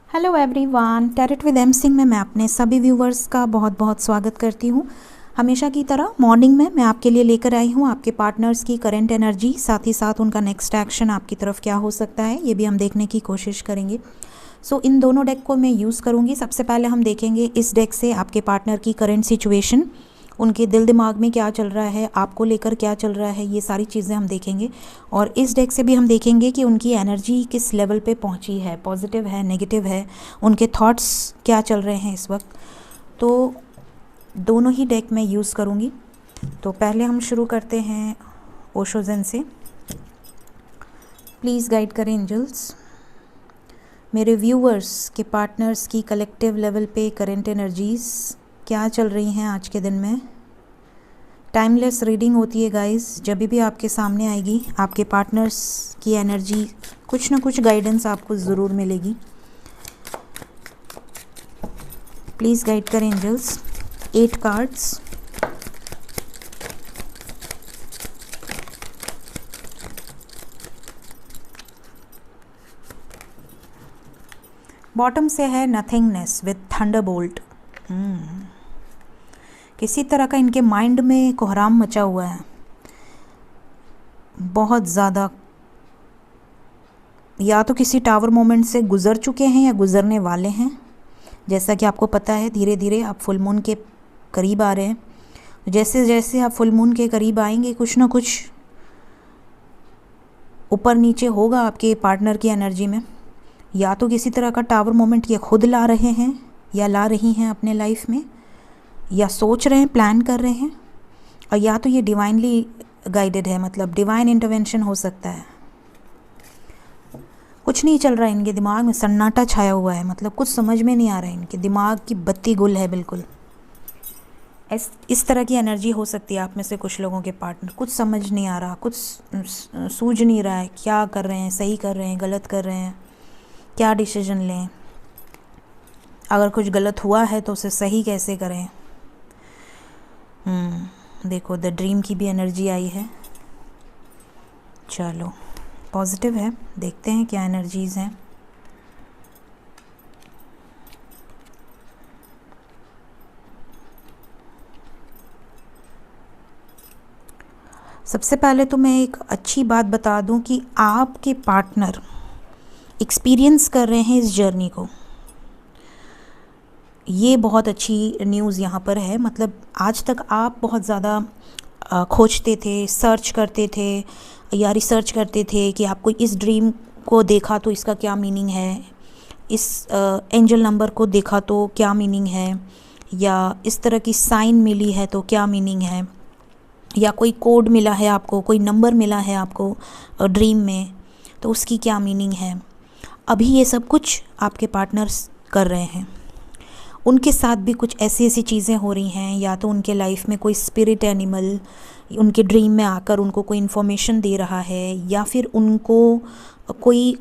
Hello everyone, tarot with M Singh में मैं अपने सभी व्यूवर्स का बहुत बहुत स्वागत करती हूँ। हमेशा की तरह मॉर्निंग में मैं आपके लिए लेकर आई हूँ आपके पार्टनर्स की करंट एनर्जी, साथ ही साथ उनका नेक्स्ट एक्शन आपकी तरफ क्या हो सकता है ये भी हम देखने की कोशिश करेंगे। इन दोनों डेक को मैं यूज़ करूँगी। सबसे पहले हम देखेंगे इस डेक से आपके पार्टनर की करंट सिचुएशन, उनके दिल दिमाग में क्या चल रहा है, आपको लेकर क्या चल रहा है, ये सारी चीज़ें हम देखेंगे। और इस डेक से भी हम देखेंगे कि उनकी एनर्जी किस लेवल पे पहुंची है, पॉजिटिव है, नेगेटिव है, उनके थॉट्स क्या चल रहे हैं इस वक्त। तो दोनों ही डेक मैं यूज़ करूँगी। तो पहले हम शुरू करते हैं ओशो ज़ेन से। प्लीज़ गाइड करें एंजल्स मेरे व्यूवर्स के पार्टनर्स की कलेक्टिव लेवल पे करंट एनर्जीज़ क्या चल रही हैं आज के दिन में। टाइमलेस रीडिंग होती है गाइस, जब भी आपके सामने आएगी आपके पार्टनर्स की एनर्जी, कुछ ना कुछ गाइडेंस आपको ज़रूर मिलेगी। प्लीज़ गाइड करें एंजल्स। 8 कार्ड्स। बॉटम से है नथिंगनेस विथ थंडरबोल्ट। किसी तरह का इनके माइंड में कोहराम मचा हुआ है, बहुत ज़्यादा। या तो किसी टावर मोमेंट से गुज़र चुके हैं या गुज़रने वाले हैं। जैसा कि आपको पता है धीरे धीरे आप फुल मून के करीब आ रहे हैं। जैसे जैसे आप फुल मून के करीब आएंगे कुछ ना कुछ ऊपर नीचे होगा आपके पार्टनर की एनर्जी में। या तो किसी तरह का टावर मोमेंट ये खुद ला रहे हैं या ला रही हैं अपने लाइफ में, या सोच रहे हैं, प्लान कर रहे हैं, और या तो ये डिवाइनली गाइडेड है, मतलब डिवाइन इंटरवेंशन हो सकता है। कुछ नहीं चल रहा है इनके दिमाग में, सन्नाटा छाया हुआ है, मतलब कुछ समझ में नहीं आ रहा है, इनके दिमाग की बत्ती गुल है बिल्कुल। इस तरह की एनर्जी हो सकती है आप में से कुछ लोगों के पार्टनर। कुछ समझ नहीं आ रहा, कुछ सूझ नहीं रहा है, क्या कर रहे हैं, सही कर रहे हैं, गलत कर रहे हैं, क्या डिसीजन लें, अगर कुछ गलत हुआ है तो उसे सही कैसे करें। देखो द ड्रीम की भी एनर्जी आई है। चलो पॉजिटिव है, देखते हैं क्या एनर्जीज हैं। सबसे पहले तो मैं एक अच्छी बात बता दूं कि आपके पार्टनर एक्सपीरियंस कर रहे हैं इस जर्नी को। ये बहुत अच्छी न्यूज़ यहाँ पर है। मतलब आज तक आप बहुत ज़्यादा खोजते थे, सर्च करते थे या रिसर्च करते थे कि आपको इस ड्रीम को देखा तो इसका क्या मीनिंग है, इस एंजल नंबर को देखा तो क्या मीनिंग है, या इस तरह की साइन मिली है तो क्या मीनिंग है, या कोई कोड मिला है आपको, कोई नंबर मिला है आपको ड्रीम में तो उसकी क्या मीनिंग है। अभी ये सब कुछ आपके पार्टनर्स कर रहे हैं। उनके साथ भी कुछ ऐसी ऐसी चीज़ें हो रही हैं, या तो उनके लाइफ में कोई स्पिरिट एनिमल उनके ड्रीम में आकर उनको कोई इन्फॉर्मेशन दे रहा है, या फिर उनको कोई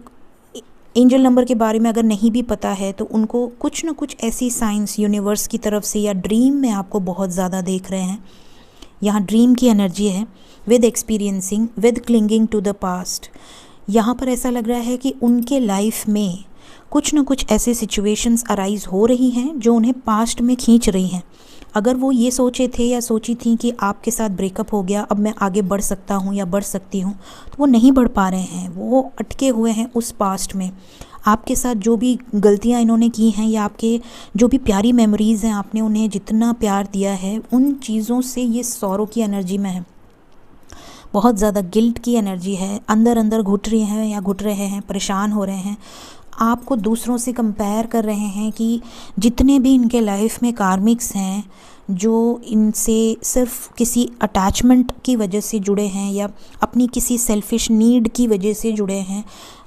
एंजल नंबर के बारे में अगर नहीं भी पता है तो उनको कुछ ना कुछ ऐसी साइंस यूनिवर्स की तरफ से या ड्रीम में आपको बहुत ज़्यादा देख रहे हैं। यहाँ ड्रीम की एनर्जी है with experiencing, with clinging to the past. यहाँ पर ऐसा लग रहा है कि उनके लाइफ में कुछ ना कुछ ऐसे सिचुएशंस अराइज हो रही हैं जो उन्हें पास्ट में खींच रही हैं। अगर वो ये सोचे थे या सोची थी कि आपके साथ ब्रेकअप हो गया, अब मैं आगे बढ़ सकता हूँ या बढ़ सकती हूँ, तो वो नहीं बढ़ पा रहे हैं, वो अटके हुए हैं उस पास्ट में। आपके साथ जो भी गलतियाँ इन्होंने की हैं या आपके जो भी प्यारी मेमोरीज़ हैं, आपने उन्हें जितना प्यार दिया है, उन चीज़ों से ये सौरों की एनर्जी में है। बहुत ज़्यादा गिल्ट की एनर्जी है, अंदर अंदर घुट रही हैं या घुट रहे हैं, परेशान हो रहे हैं। आपको दूसरों से कंपेयर कर रहे हैं कि जितने भी इनके लाइफ में कार्मिक्स हैं जो इनसे सिर्फ किसी अटैचमेंट की वजह से जुड़े हैं या अपनी किसी सेल्फिश नीड की वजह से जुड़े हैं,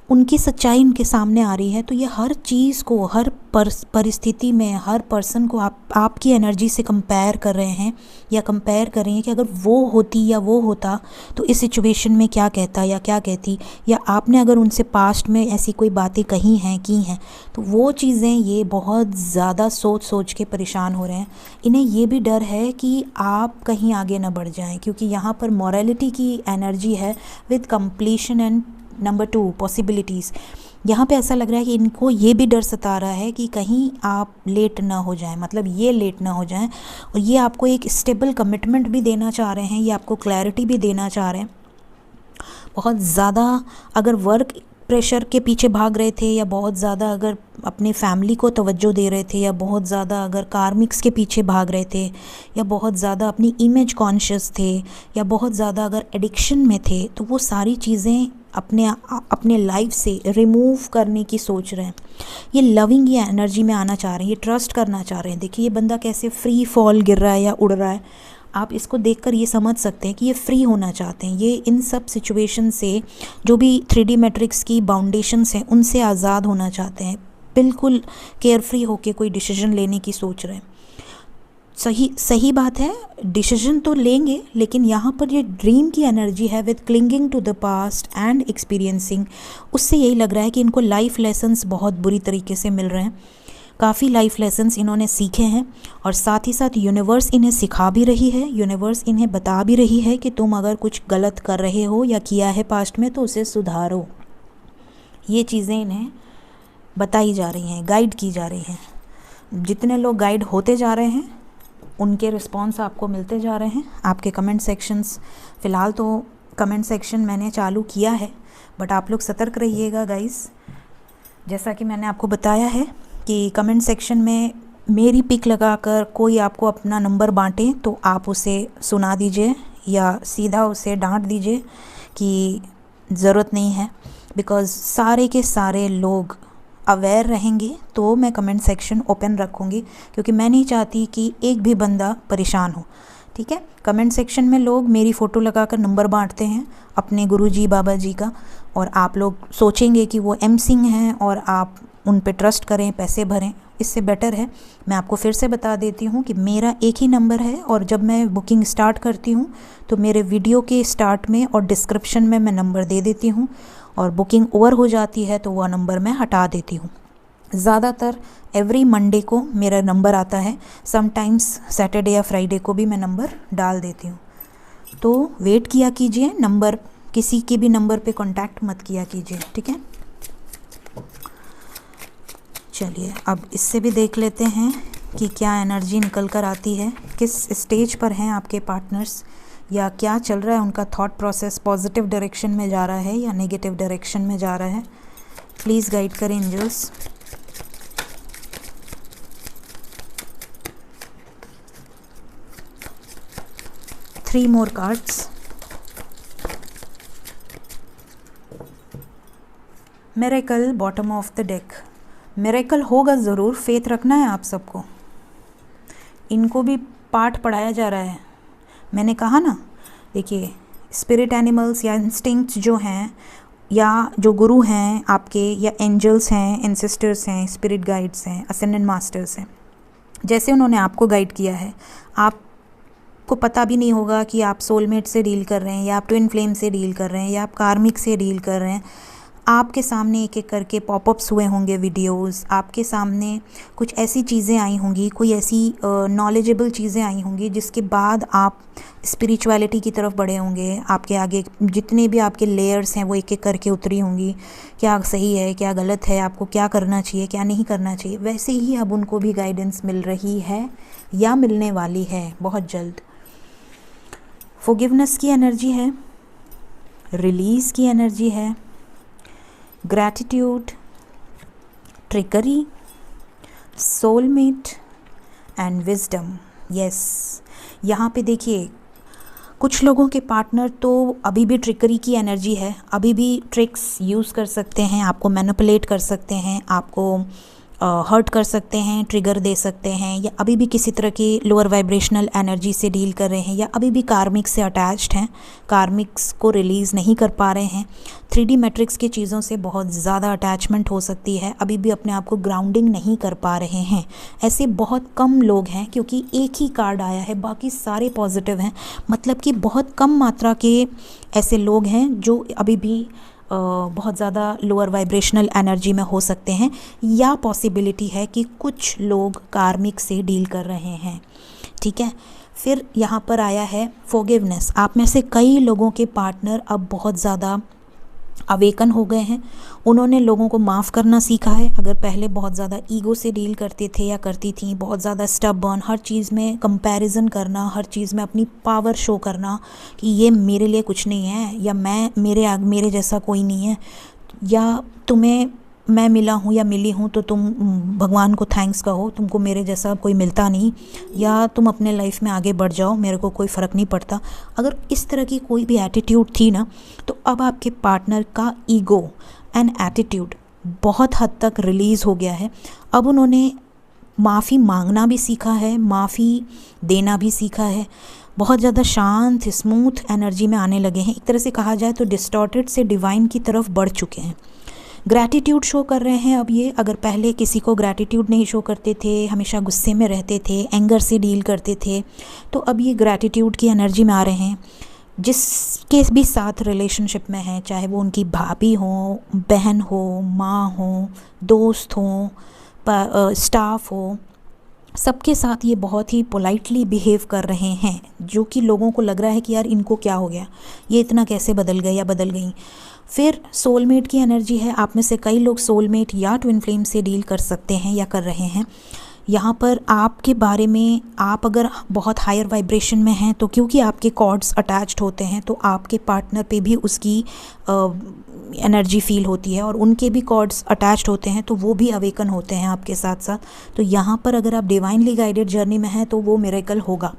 उनकी सच्चाई इनके सामने आ रही है। तो ये हर चीज़ को, हर परिस्थिति में, हर पर्सन को आपकी एनर्जी से कंपेयर कर रहे हैं या कंपेयर कर रही हैं कि अगर वो होती या वो होता तो इस सिचुएशन में क्या कहता या क्या कहती, या आपने अगर उनसे पास्ट में ऐसी कोई बातें कही हैं, की हैं, तो वो चीज़ें ये बहुत ज़्यादा सोच सोच के परेशान हो रहे हैं। इन्हें ये भी डर है कि आप कहीं आगे ना बढ़ जाएं, क्योंकि यहाँ पर मॉरलिटी की एनर्जी है with completion and number 2 possibilities. यहाँ पे ऐसा लग रहा है कि इनको ये भी डर सता रहा है कि कहीं आप लेट ना हो जाएं, मतलब ये लेट ना हो जाएं, और ये आपको एक स्टेबल कमिटमेंट भी देना चाह रहे हैं, ये आपको क्लैरिटी भी देना चाह रहे हैं। बहुत ज़्यादा अगर वर्क प्रेशर के पीछे भाग रहे थे, या बहुत ज़्यादा अगर अपने फैमिली को तवज्जो दे रहे थे, या बहुत ज़्यादा अगर कार्मिक्स के पीछे भाग रहे थे, या बहुत ज़्यादा अपनी इमेज कॉन्शियस थे, या बहुत ज़्यादा अगर एडिक्शन में थे, तो वो सारी चीज़ें अपने लाइफ से रिमूव करने की सोच रहे हैं। ये लविंग या एनर्जी में आना चाह रहे हैं, ये ट्रस्ट करना चाह रहे हैं। देखिए ये बंदा कैसे फ्री फॉल गिर रहा है या उड़ रहा है, आप इसको देखकर ये समझ सकते हैं कि ये फ्री होना चाहते हैं। ये इन सब सिचुएशन से, जो भी 3D मैट्रिक्स की बाउंडेशंस हैं, उनसे आज़ाद होना चाहते हैं। बिल्कुल केयर फ्री होके कोई डिसीजन लेने की सोच रहे हैं। सही बात है, डिसीजन तो लेंगे, लेकिन यहाँ पर ये ड्रीम की एनर्जी है with clinging to the past and experiencing. उससे यही लग रहा है कि इनको लाइफ लेसन्स बहुत बुरी तरीके से मिल रहे हैं। काफ़ी लाइफ लेसन्स इन्होंने सीखे हैं, और साथ ही साथ यूनिवर्स इन्हें सिखा भी रही है, यूनिवर्स इन्हें बता भी रही है कि तुम अगर कुछ गलत कर रहे हो या किया है पास्ट में तो उसे सुधारो। ये चीज़ें इन्हें बताई जा रही हैं, गाइड की जा रही हैं। जितने लोग गाइड होते जा रहे हैं उनके रिस्पॉन्स आपको मिलते जा रहे हैं। आपके कमेंट सेक्शंस, फ़िलहाल तो कमेंट सेक्शन मैंने चालू किया है, बट आप लोग सतर्क रहिएगा गाइस। जैसा कि मैंने आपको बताया है कि कमेंट सेक्शन में मेरी पिक लगाकर कोई आपको अपना नंबर बांटे तो आप उसे सुना दीजिए, या सीधा उसे डांट दीजिए कि ज़रूरत नहीं है। बिकॉज़ सारे के सारे लोग अवेयर रहेंगे तो मैं कमेंट सेक्शन ओपन रखूँगी, क्योंकि मैं नहीं चाहती कि एक भी बंदा परेशान हो। ठीक है, कमेंट सेक्शन में लोग मेरी फ़ोटो लगाकर नंबर बांटते हैं अपने गुरुजी बाबा जी का, और आप लोग सोचेंगे कि वो एम सिंह हैं और आप उन पे ट्रस्ट करें, पैसे भरें। इससे बेटर है मैं आपको फिर से बता देती हूँ कि मेरा एक ही नंबर है, और जब मैं बुकिंग स्टार्ट करती हूँ तो मेरे वीडियो के स्टार्ट में और डिस्क्रिप्शन में मैं नंबर दे देती हूँ, और बुकिंग ओवर हो जाती है तो वह नंबर मैं हटा देती हूँ। ज़्यादातर एवरी मंडे को मेरा नंबर आता है, समटाइम्स सैटरडे या फ्राइडे को भी मैं नंबर डाल देती हूँ। तो वेट किया कीजिए, नंबर किसी के भी नंबर पे कांटेक्ट मत किया कीजिए, ठीक है। चलिए अब इससे भी देख लेते हैं कि क्या एनर्जी निकल कर आती है, किस स्टेज पर हैं आपके पार्टनर्स, या क्या चल रहा है उनका थॉट प्रोसेस, पॉजिटिव डायरेक्शन में जा रहा है या नेगेटिव डायरेक्शन में जा रहा है। प्लीज़ गाइड करें angels. Three more cards. Miracle, bottom of the deck. Miracle होगा ज़रूर, फेथ रखना है आप सबको। इनको भी पाठ पढ़ाया जा रहा है। मैंने कहा ना, देखिए स्पिरिट एनिमल्स या इंस्टिंक्ट्स जो हैं, या जो गुरु हैं आपके, या एंजल्स हैं, एंसेस्टर्स हैं, स्पिरिट गाइड्स हैं, असेंडेंट मास्टर्स हैं, जैसे उन्होंने आपको गाइड किया है, आपको पता भी नहीं होगा कि आप सोलमेट से डील कर रहे हैं, या आप ट्विन फ्लेम से डील कर रहे हैं, या आप कार्मिक से डील कर रहे हैं। आपके सामने एक एक करके पॉपअप्स हुए होंगे वीडियोस, आपके सामने कुछ ऐसी चीज़ें आई होंगी, कोई ऐसी नॉलेजेबल चीज़ें आई होंगी जिसके बाद आप स्पिरिचुअलिटी की तरफ बढ़े होंगे। आपके आगे जितने भी आपके लेयर्स हैं वो एक एक करके उतरी होंगी, क्या सही है क्या गलत है, आपको क्या करना चाहिए क्या नहीं करना चाहिए। वैसे ही अब उनको भी गाइडेंस मिल रही है या मिलने वाली है बहुत जल्द। फॉरगिवनेस की एनर्जी है, रिलीज़ की एनर्जी है, gratitude, trickery, soulmate and wisdom. Yes, यहाँ पे देखिए कुछ लोगों के पार्टनर तो अभी भी ट्रिकरी की एनर्जी है, अभी भी ट्रिक्स यूज़ कर सकते हैं, आपको मैनिपुलेट कर सकते हैं, आपको हर्ट कर सकते हैं, ट्रिगर दे सकते हैं, या अभी भी किसी तरह की लोअर वाइब्रेशनल एनर्जी से डील कर रहे हैं, या अभी भी कार्मिक से अटैच्ड हैं, कार्मिक्स को रिलीज़ नहीं कर पा रहे हैं। 3D मैट्रिक्स की चीज़ों से बहुत ज़्यादा अटैचमेंट हो सकती है, अभी भी अपने आप को ग्राउंडिंग नहीं कर पा रहे हैं। ऐसे बहुत कम लोग हैं, क्योंकि एक ही कार्ड आया है, बाकी सारे पॉजिटिव हैं। मतलब कि बहुत कम मात्रा के ऐसे लोग हैं जो अभी भी बहुत ज़्यादा लोअर वाइब्रेशनल एनर्जी में हो सकते हैं, या पॉसिबिलिटी है कि कुछ लोग कार्मिक से डील कर रहे हैं, ठीक है। फिर यहाँ पर आया है फॉरगिवनेस। आप में से कई लोगों के पार्टनर अब बहुत ज़्यादा अवेकन हो गए हैं। उन्होंने लोगों को माफ़ करना सीखा है। अगर पहले बहुत ज़्यादा ईगो से डील करते थे या करती थी, बहुत ज़्यादा स्टबर्न, हर चीज़ में कंपैरिजन करना, हर चीज़ में अपनी पावर शो करना कि ये मेरे लिए कुछ नहीं है, या मेरे जैसा कोई नहीं है, या तुम्हें मैं मिला हूँ या मिली हूँ तो तुम भगवान को थैंक्स कहो, तुमको मेरे जैसा कोई मिलता नहीं, या तुम अपने लाइफ में आगे बढ़ जाओ, मेरे को कोई फ़र्क नहीं पड़ता। अगर इस तरह की कोई भी एटीट्यूड थी ना, तो अब आपके पार्टनर का ईगो एंड एटीट्यूड बहुत हद तक रिलीज़ हो गया है। अब उन्होंने माफ़ी मांगना भी सीखा है, माफ़ी देना भी सीखा है, बहुत ज़्यादा शांत स्मूथ एनर्जी में आने लगे हैं। एक तरह से कहा जाए तो डिस्टॉर्टेड से डिवाइन की तरफ बढ़ चुके हैं। ग्रैटिट्यूड शो कर रहे हैं अब ये। अगर पहले किसी को ग्रैटिट्यूड नहीं शो करते थे, हमेशा गुस्से में रहते थे, एंगर से डील करते थे, तो अब ये ग्रैटिट्यूड की एनर्जी में आ रहे हैं। जिसके भी साथ रिलेशनशिप में हैं, चाहे वो उनकी भाभी हो, बहन हो, माँ हो, दोस्त हो, स्टाफ हो, सबके साथ ये बहुत ही पोलाइटली बिहेव कर रहे हैं, जो कि लोगों को लग रहा है कि यार इनको क्या हो गया, ये इतना कैसे बदल गए या बदल गई। फिर सोलमेट की एनर्जी है। आप में से कई लोग सोलमेट या ट्विन फ्लेम से डील कर सकते हैं या कर रहे हैं। यहाँ पर आपके बारे में, आप अगर बहुत हायर वाइब्रेशन में हैं तो क्योंकि आपके कॉर्ड्स अटैच्ड होते हैं, तो आपके पार्टनर पे भी उसकी एनर्जी फील होती है, और उनके भी कॉर्ड्स अटैच्ड होते हैं, तो वो भी अवेकन होते हैं आपके साथ साथ। तो यहाँ पर अगर आप डिवाइनली गाइडेड जर्नी में हैं तो वो मिरेकल होगा,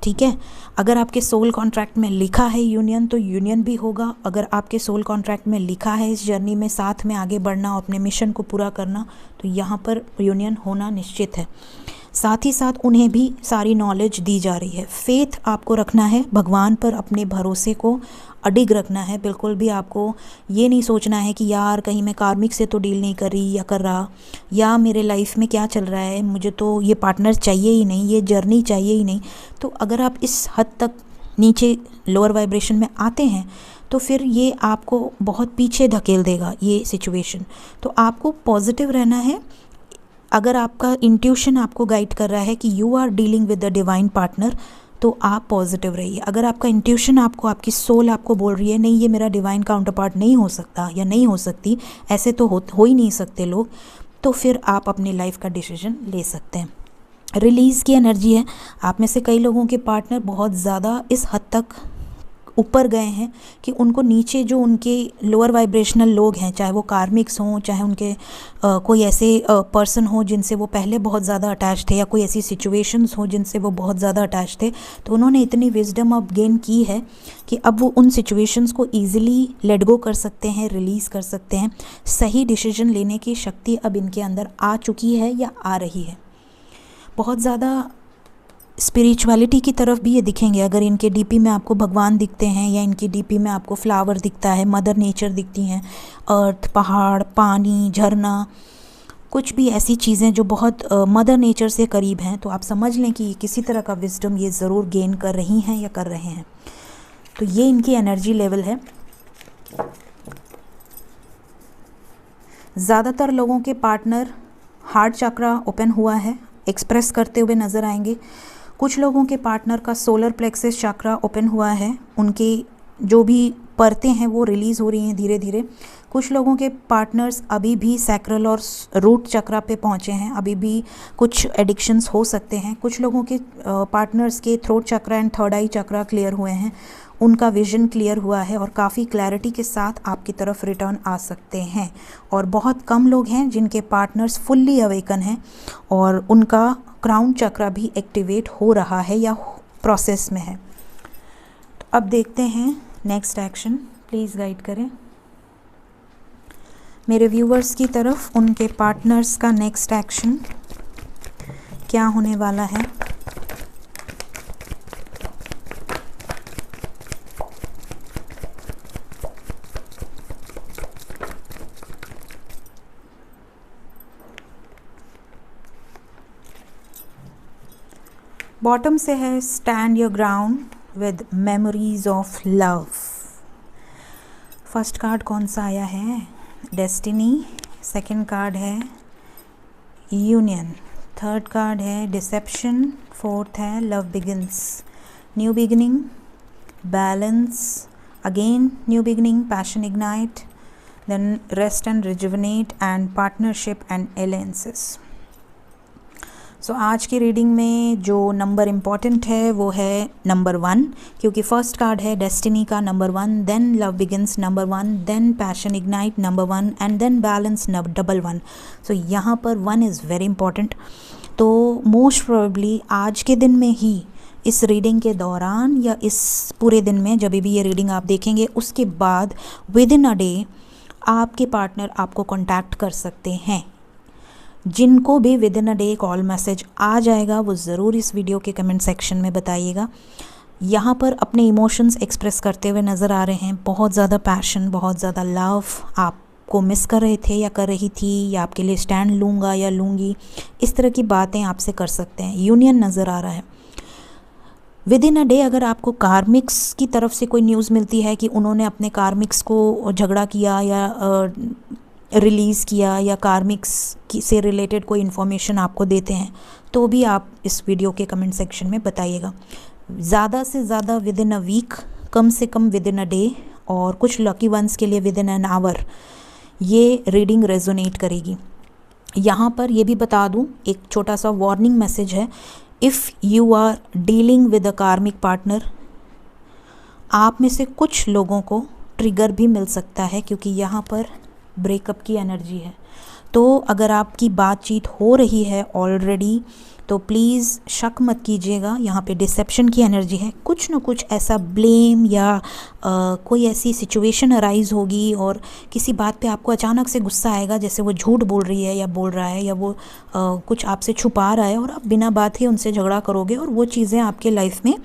ठीक है। अगर आपके सोल कॉन्ट्रैक्ट में लिखा है यूनियन, तो यूनियन भी होगा। अगर आपके सोल कॉन्ट्रैक्ट में लिखा है इस जर्नी में साथ में आगे बढ़ना, अपने मिशन को पूरा करना, तो यहाँ पर यूनियन होना निश्चित है। साथ ही साथ उन्हें भी सारी नॉलेज दी जा रही है। फेथ आपको रखना है भगवान पर, अपने भरोसे को अडिग रखना है। बिल्कुल भी आपको ये नहीं सोचना है कि यार कहीं मैं कार्मिक से तो डील नहीं कर रही या कर रहा, या मेरे लाइफ में क्या चल रहा है, मुझे तो ये पार्टनर चाहिए ही नहीं, ये जर्नी चाहिए ही नहीं। तो अगर आप इस हद तक नीचे लोअर वाइब्रेशन में आते हैं, तो फिर ये आपको बहुत पीछे धकेल देगा ये सिचुएशन। तो आपको पॉजिटिव रहना है। अगर आपका इंट्यूशन आपको गाइड कर रहा है कि you are dealing with the divine partner, तो आप पॉजिटिव रहिए। अगर आपका इंट्यूशन आपको, आपकी सोल आपको बोल रही है नहीं ये मेरा डिवाइन काउंटर पार्ट नहीं हो सकता या नहीं हो सकती, ऐसे तो हो ही नहीं सकते लोग, तो फिर आप अपनी लाइफ का डिसीजन ले सकते हैं। रिलीज़ की एनर्जी है। आप में से कई लोगों के पार्टनर बहुत ज़्यादा इस हद तक ऊपर गए हैं कि उनको नीचे जो उनके लोअर वाइब्रेशनल लोग हैं, चाहे वो कार्मिक्स हों, चाहे उनके कोई ऐसे पर्सन हो जिनसे वो पहले बहुत ज़्यादा अटैच थे, या कोई ऐसी सिचुएशंस हो जिनसे वो बहुत ज़्यादा अटैच थे, तो उन्होंने इतनी विजडम अब गेन की है कि अब वो उन सिचुएशंस को ईजिली लेट गो कर सकते हैं, रिलीज़ कर सकते हैं। सही डिसीजन लेने की शक्ति अब इनके अंदर आ चुकी है या आ रही है। बहुत ज़्यादा स्पिरिचुअलिटी की तरफ भी ये दिखेंगे। अगर इनके डीपी में आपको भगवान दिखते हैं, या इनकी डीपी में आपको फ्लावर दिखता है, मदर नेचर दिखती हैं, अर्थ, पहाड़, पानी, झरना, कुछ भी ऐसी चीज़ें जो बहुत मदर नेचर से करीब हैं, तो आप समझ लें कि किसी तरह का विजडम ये ज़रूर गेन कर रही हैं या कर रहे हैं। तो ये इनकी एनर्जी लेवल है। ज़्यादातर लोगों के पार्टनर हार्ट चक्रा ओपन हुआ है, एक्सप्रेस करते हुए नज़र आएंगे। कुछ लोगों के पार्टनर का सोलर प्लेक्सस चक्रा ओपन हुआ है, उनके जो भी परतें हैं वो रिलीज़ हो रही हैं धीरे धीरे। कुछ लोगों के पार्टनर्स अभी भी सैक्रल और रूट चक्रा पे पहुँचे हैं, अभी भी कुछ एडिक्शंस हो सकते हैं। कुछ लोगों के पार्टनर्स के throat chakra and third I chakra clear हुए हैं, उनका विजन क्लियर हुआ है और काफ़ी क्लैरिटी के साथ आपकी तरफ रिटर्न आ सकते हैं। और बहुत कम लोग हैं जिनके पार्टनर्स फुल्ली अवेकन हैं और उनका क्राउन चक्रा भी एक्टिवेट हो रहा है या प्रोसेस में है। तो अब देखते हैं नेक्स्ट एक्शन, प्लीज़ गाइड करें मेरे व्यूवर्स की तरफ। उनके पार्टनर्स का नेक्स्ट एक्शन क्या होने वाला है। बॉटम से है stand your ground with memories of love. First card कौन सा आया है? डेस्टिनी। सेकंड कार्ड है यूनियन। थर्ड कार्ड है डिसेप्शन। फोर्थ है love begins. New beginning, balance, again new beginning, passion ignite, then rest and rejuvenate and partnership and alliances. सो आज की reading में जो नंबर इम्पॉर्टेंट है वो है नंबर 1, क्योंकि फर्स्ट कार्ड है डेस्टिनी का number 1, then love begins number 1, then passion ignite number 1 and then balance double 1. So यहाँ पर 1 इज़ वेरी इंपॉर्टेंट. तो मोस्ट प्रोबेबली आज के दिन में ही, इस रीडिंग के दौरान या इस पूरे दिन में जब भी ये रीडिंग आप देखेंगे, उसके बाद विद इन अ डे आपके पार्टनर आपको कॉन्टैक्ट कर सकते हैं. जिनको भी within a day call message आ जाएगा वो ज़रूर इस वीडियो के कमेंट सेक्शन में बताइएगा. यहाँ पर अपने इमोशंस एक्सप्रेस करते हुए नज़र आ रहे हैं. बहुत ज़्यादा पैशन, बहुत ज़्यादा लव, आपको मिस कर रहे थे या कर रही थी, या आपके लिए स्टैंड लूँगा या लूँगी, इस तरह की बातें आपसे कर सकते हैं. यूनियन नज़र आ रहा है विद इन अ डे. अगर आपको कार्मिक्स की तरफ से कोई न्यूज़ मिलती है कि उन्होंने अपने कार्मिक्स को झगड़ा किया या रिलीज़ किया, या कार्मिक्स से रिलेटेड कोई इन्फॉर्मेशन आपको देते हैं, तो भी आप इस वीडियो के कमेंट सेक्शन में बताइएगा. ज़्यादा से ज़्यादा विद इन अ वीक, कम से come with in a day, और कुछ लकी वंस के लिए विद इन एन आवर ये रीडिंग रेजोनेट करेगी. यहाँ पर ये भी बता दूँ, एक छोटा सा वार्निंग मैसेज है. If you are dealing with a karmic partner, आप में से कुछ लोगों को ट्रिगर भी मिल सकता है, क्योंकि यहाँ पर ब्रेकअप की एनर्जी है. तो अगर आपकी बातचीत हो रही है ऑलरेडी तो प्लीज़ शक मत कीजिएगा. यहाँ पे डिसेप्शन की एनर्जी है. कुछ ना कुछ ऐसा ब्लेम या कोई ऐसी सिचुएशन अराइज होगी और किसी बात पे आपको अचानक से गुस्सा आएगा, जैसे वो झूठ बोल रही है या बोल रहा है, या वो कुछ आपसे छुपा रहा है, और आप बिना बात ही उनसे झगड़ा करोगे और वो चीज़ें आपके लाइफ में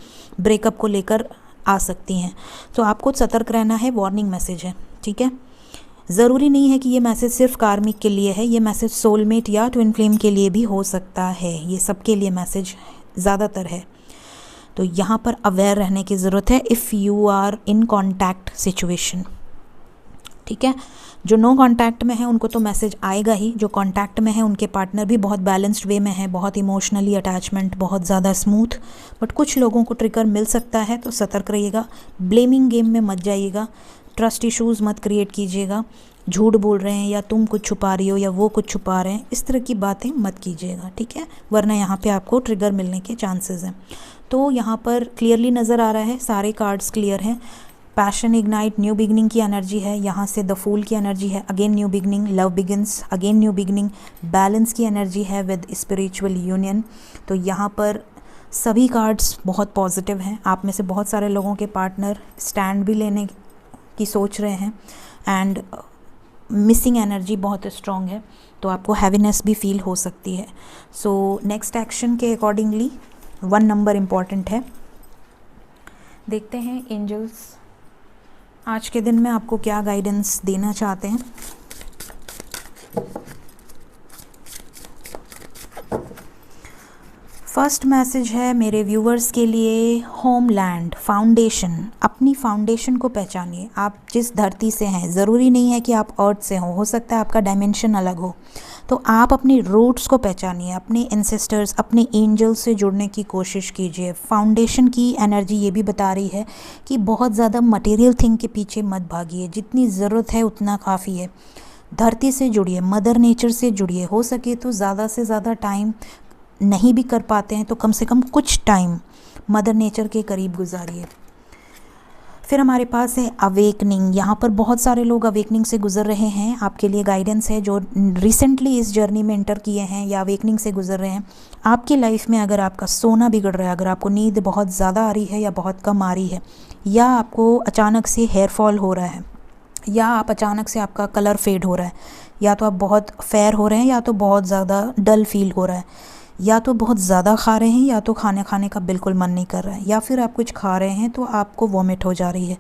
ब्रेकअप को लेकर आ सकती हैं. तो आपको सतर्क रहना है. वार्निंग मैसेज है, ठीक है. ज़रूरी नहीं है कि ये मैसेज सिर्फ कार्मिक के लिए है. ये मैसेज सोलमेट या ट्विन फ्लेम के लिए भी हो सकता है. ये सबके लिए मैसेज ज़्यादातर है. तो यहाँ पर अवेयर रहने की ज़रूरत है. If you are in contact situation, ठीक है. जो नो कॉन्टैक्ट में है उनको तो मैसेज आएगा ही. जो कॉन्टैक्ट में है उनके पार्टनर भी बहुत बैलेंस्ड वे में है, बहुत इमोशनली अटैचमेंट, बहुत ज़्यादा स्मूथ. बट कुछ लोगों को ट्रिगर मिल सकता है, तो सतर्क रहिएगा. ब्लेमिंग गेम में मत जाइएगा. ट्रस्ट इश्यूज़ मत क्रिएट कीजिएगा. झूठ बोल रहे हैं या तुम कुछ छुपा रही हो या वो कुछ छुपा रहे हैं, इस तरह की बातें मत कीजिएगा, ठीक है. वरना यहाँ पे आपको ट्रिगर मिलने के चांसेस हैं. तो यहाँ पर क्लियरली नज़र आ रहा है, सारे कार्ड्स क्लियर हैं. पैशन इग्नाइट, न्यू बिगनिंग की एनर्जी है. यहाँ से द फूल की एनर्जी है, again new beginning. Love begins, again new beginning. Balance की एनर्जी है विद स्पिरिचुअल यूनियन. तो यहाँ पर सभी कार्ड्स बहुत पॉजिटिव हैं. आप में से बहुत सारे लोगों के पार्टनर स्टैंड भी लेने की सोच रहे हैं, एंड मिसिंग एनर्जी बहुत स्ट्रॉन्ग है, तो आपको हैवीनेस भी फील हो सकती है. सो नेक्स्ट एक्शन के अकॉर्डिंगली 1 नंबर इम्पॉर्टेंट है. देखते हैं एंजल्स आज के दिन में आपको क्या गाइडेंस देना चाहते हैं. फर्स्ट मैसेज है मेरे व्यूवर्स के लिए, होमलैंड, फाउंडेशन. अपनी फाउंडेशन को पहचानिए. आप जिस धरती से हैं, ज़रूरी नहीं है कि आप अर्थ से हो सकता है आपका डायमेंशन अलग हो. तो आप अपनी रूट्स को पहचानिए, अपने एंसेस्टर्स, अपने एंजल्स से जुड़ने की कोशिश कीजिए. फाउंडेशन की एनर्जी ये भी बता रही है कि बहुत ज़्यादा मटेरियल थिंग के पीछे मत भागिए. जितनी ज़रूरत है उतना काफ़ी है. धरती से जुड़िए, मदर नेचर से जुड़िए. हो सके तो ज़्यादा से ज़्यादा टाइम नहीं भी कर पाते हैं तो कम से कम कुछ टाइम मदर नेचर के करीब गुजारिए. फिर हमारे पास है अवेकनिंग. यहाँ पर बहुत सारे लोग अवेकनिंग से गुजर रहे हैं. आपके लिए गाइडेंस है जो रिसेंटली इस जर्नी में एंटर किए हैं या अवेकनिंग से गुजर रहे हैं. आपकी लाइफ में अगर आपका सोना बिगड़ रहा है, अगर आपको नींद बहुत ज़्यादा आ रही है या बहुत कम आ रही है, या आपको अचानक से हेयर फॉल हो रहा है, या आप अचानक से आपका कलर फेड हो रहा है, या तो आप बहुत फेयर हो रहे हैं, या तो बहुत ज़्यादा डल फील हो रहा है, या तो बहुत ज़्यादा खा रहे हैं, या तो खाने का बिल्कुल मन नहीं कर रहा है, या फिर आप कुछ खा रहे हैं तो आपको वॉमिट हो जा रही है,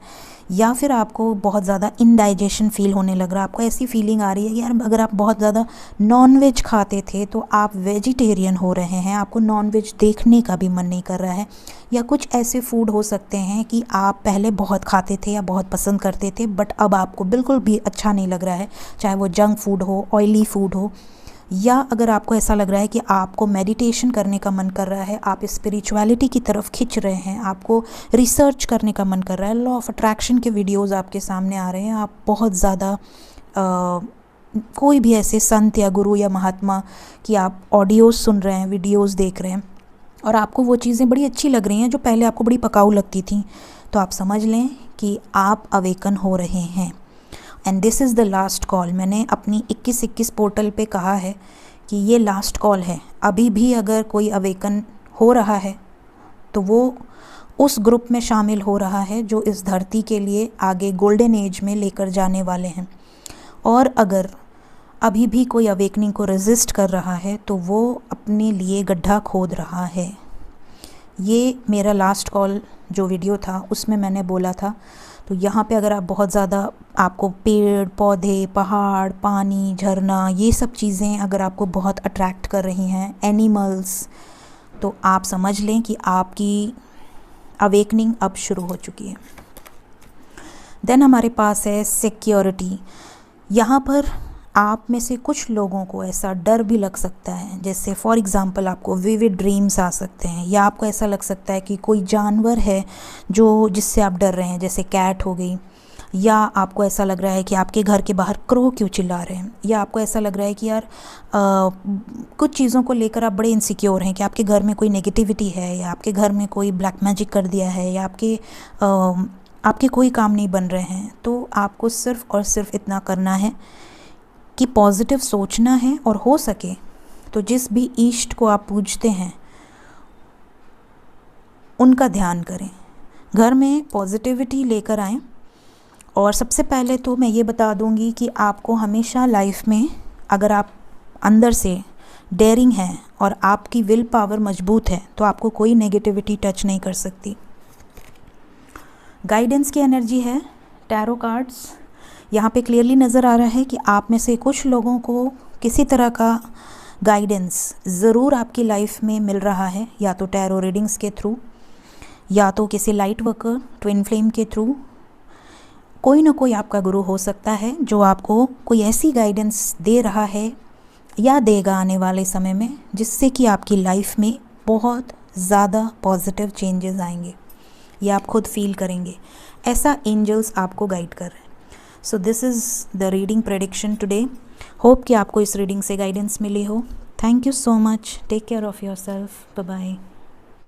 या फिर आपको बहुत ज़्यादा इनडाइजेशन फील होने लग रहा है. आपको ऐसी फीलिंग आ रही है कि यार अगर आप बहुत ज़्यादा नॉनवेज खाते थे तो आप वेजिटेरियन हो रहे हैं, आपको नॉनवेज देखने का भी मन नहीं कर रहा है. या कुछ ऐसे फूड हो सकते हैं कि आप पहले बहुत खाते थे या बहुत पसंद करते थे, बट अब आपको बिल्कुल भी अच्छा नहीं लग रहा है, चाहे वो जंक फूड हो, ऑयली फूड हो. या अगर आपको ऐसा लग रहा है कि आपको मेडिटेशन करने का मन कर रहा है, आप स्पिरिचुअलिटी की तरफ खिंच रहे हैं, आपको रिसर्च करने का मन कर रहा है, लॉ ऑफ अट्रैक्शन के वीडियोस आपके सामने आ रहे हैं, आप बहुत ज़्यादा कोई भी ऐसे संत या गुरु या महात्मा की आप ऑडियोज़ सुन रहे हैं, वीडियोस देख रहे हैं और आपको वो चीज़ें बड़ी अच्छी लग रही हैं जो पहले आपको बड़ी पकाऊ लगती थी, तो आप समझ लें कि आप अवेकन हो रहे हैं। And this is the last call. मैंने अपनी 21 पोर्टल पे कहा है कि ये लास्ट कॉल है। अभी भी अगर कोई अवेकन हो रहा है तो वो उस ग्रुप में शामिल हो रहा है जो इस धरती के लिए आगे गोल्डन एज में लेकर जाने वाले हैं। और अगर अभी भी कोई अवेकनिंग को रेजिस्ट कर रहा है तो वो अपने लिए गड्ढा खोद रहा है। ये मेरा लास्ट कॉल जो वीडियो था उसमें मैंने बोला था। तो यहाँ पे अगर आप बहुत ज़्यादा, आपको पेड़ पौधे, पहाड़, पानी, झरना, ये सब चीज़ें अगर आपको बहुत अट्रैक्ट कर रही हैं, एनिमल्स, तो आप समझ लें कि आपकी अवेकनिंग अब शुरू हो चुकी है। देन हमारे पास है सिक्योरिटी। यहाँ पर आप में से कुछ लोगों को ऐसा डर भी लग सकता है, जैसे फॉर एग्ज़ाम्पल आपको विविड ड्रीम्स आ सकते हैं, या आपको ऐसा लग सकता है कि कोई जानवर है जिससे आप डर रहे हैं, जैसे कैट हो गई, या आपको ऐसा लग रहा है कि आपके घर के बाहर क्रो क्यों चिल्ला रहे हैं, या आपको ऐसा लग रहा है कि यार कुछ चीज़ों को लेकर आप बड़े इनसिक्योर हैं कि आपके घर में कोई नेगेटिविटी है, या आपके घर में कोई ब्लैक मैजिक कर दिया है, या आपके कोई काम नहीं बन रहे हैं। तो आपको सिर्फ़ और सिर्फ इतना करना है कि पॉजिटिव सोचना है, और हो सके तो जिस भी ईष्ट को आप पूजते हैं उनका ध्यान करें, घर में पॉजिटिविटी लेकर आएं। और सबसे पहले तो मैं ये बता दूंगी कि आपको हमेशा लाइफ में, अगर आप अंदर से डेयरिंग हैं और आपकी विल पावर मजबूत है, तो आपको कोई नेगेटिविटी टच नहीं कर सकती। गाइडेंस की एनर्जी है, टैरो कार्ड्स यहाँ पे क्लियरली नज़र आ रहा है कि आप में से कुछ लोगों को किसी तरह का गाइडेंस ज़रूर आपकी लाइफ में मिल रहा है, या तो टैरो रीडिंग्स के थ्रू, या तो किसी लाइट वर्कर, ट्विन फ्लेम के थ्रू। कोई ना कोई आपका गुरु हो सकता है जो आपको कोई ऐसी गाइडेंस दे रहा है या देगा आने वाले समय में, जिससे कि आपकी लाइफ में बहुत ज़्यादा पॉजिटिव चेंजेस आएंगे, ये आप खुद फील करेंगे। ऐसा एंजल्स आपको गाइड कर रहे हैं। So this is the reading prediction today. Hope कि आपको इस रीडिंग से गाइडेंस मिली हो। Thank you so much. Take care of yourself. Bye bye.